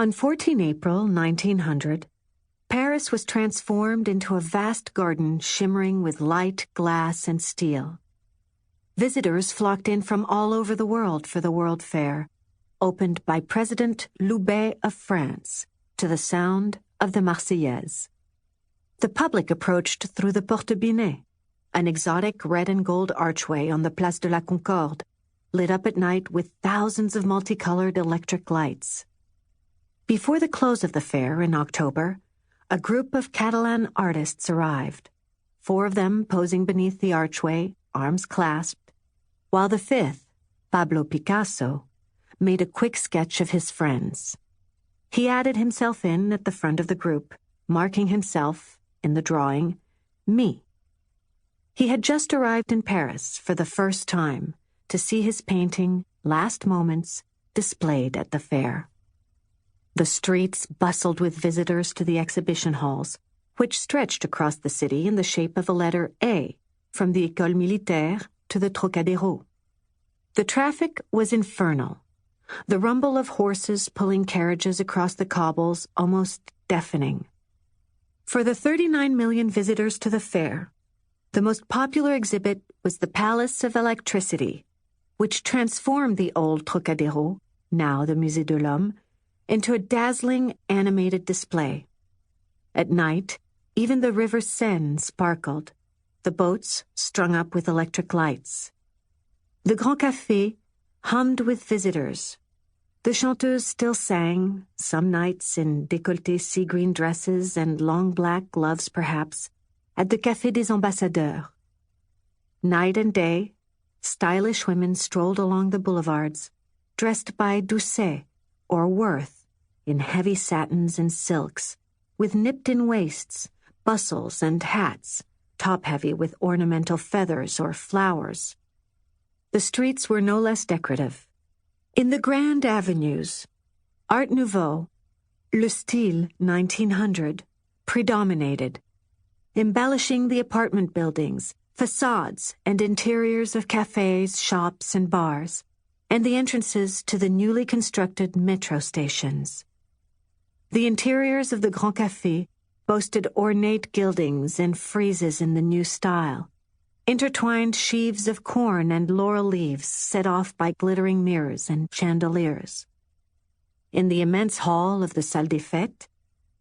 On 14 April 1900, Paris was transformed into a vast garden shimmering with light, glass, and steel. Visitors flocked in from all over the world for the World Fair, opened by President Loubet of France to the sound of the Marseillaise. The public approached through the Porte Binet, an exotic red and gold archway on the Place de la Concorde, lit up at night with thousands of multicolored electric lights. Before the close of the fair in October, a group of Catalan artists arrived, 4 of them posing beneath the archway, arms clasped, while the 5th, Pablo Picasso, made a quick sketch of his friends. He added himself in at the front of the group, marking himself, in the drawing, me. He had just arrived in Paris for the first time to see his painting, Last Moments, displayed at the fair. The streets bustled with visitors to the exhibition halls, which stretched across the city in the shape of a letter A, from the École Militaire to the Trocadéro. The traffic was infernal, the rumble of horses pulling carriages across the cobbles almost deafening. For the 39 million visitors to the fair, the most popular exhibit was the Palace of Electricity, which transformed the old Trocadéro, now the Musée de l'Homme, into a dazzling animated display. At night, even the River Seine sparkled, the boats strung up with electric lights. The Grand Café hummed with visitors. The chanteuses still sang, some nights in décolleté sea-green dresses and long black gloves perhaps, at the Café des Ambassadeurs. Night and day, stylish women strolled along the boulevards, dressed by Doucet or Worth, in heavy satins and silks, with nipped-in waists, bustles, and hats, top-heavy with ornamental feathers or flowers. The streets were no less decorative. In the grand avenues, Art Nouveau, Le Style 1900, predominated, embellishing the apartment buildings, facades, and interiors of cafés, shops, and bars, and the entrances to the newly constructed metro stations. The interiors of the Grand Café boasted ornate gildings and friezes in the new style, intertwined sheaves of corn and laurel leaves set off by glittering mirrors and chandeliers. In the immense hall of the Salle des Fêtes,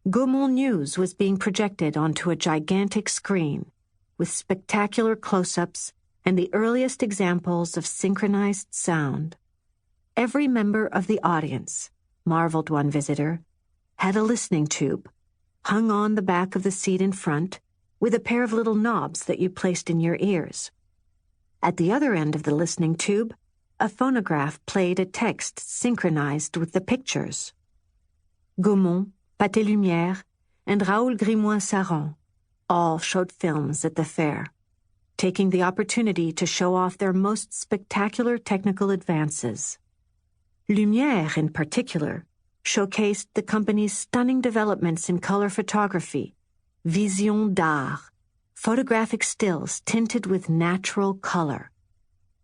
Gaumont News was being projected onto a gigantic screen, with spectacular close-ups and the earliest examples of synchronized sound. Every member of the audience, marveled one visitor, had a listening tube, hung on the back of the seat in front, with a pair of little knobs that you placed in your ears. At the other end of the listening tube, a phonograph played a text synchronized with the pictures. Gaumont, Pathé Lumière, and Raoul Grimoire-Saran all showed films at the fair, taking the opportunity to show off their most spectacular technical advances. Lumière, in particular, showcased the company's stunning developments in color photography, vision d'art, photographic stills tinted with natural color,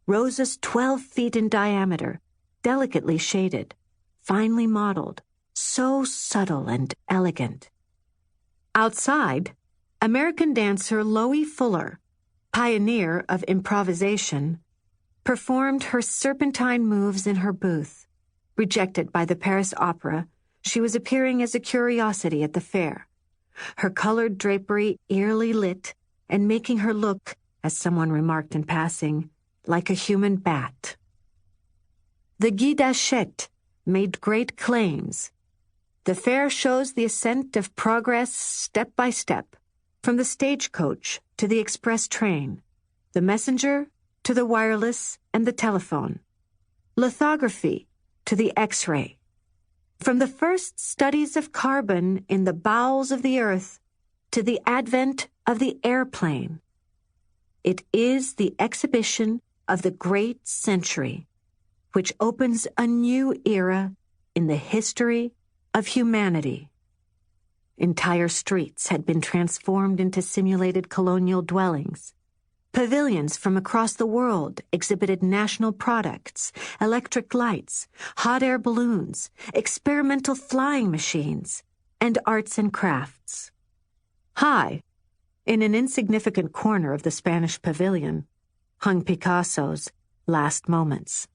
roses 12 feet in diameter, delicately shaded, finely modeled, so subtle and elegant. Outside, American dancer Loie Fuller, pioneer of improvisation, performed her serpentine moves in her booth. Rejected by the Paris Opera, she was appearing as a curiosity at the fair, her colored drapery eerily lit and making her look, as someone remarked in passing, like a human bat. The Guy d'Achette made great claims. The fair shows the ascent of progress step by step, from the stagecoach to the express train, the messenger to the wireless and the telephone, lithography to the X-ray. From the first studies of carbon in the bowels of the earth to the advent of the airplane. It is the exhibition of the great century, which opens a new era in the history of humanity. Entire streets had been transformed into simulated colonial dwellings. Pavilions from across the world exhibited national products, electric lights, hot air balloons, experimental flying machines, and arts and crafts. High, in an insignificant corner of the Spanish pavilion, hung Picasso's Last Moments.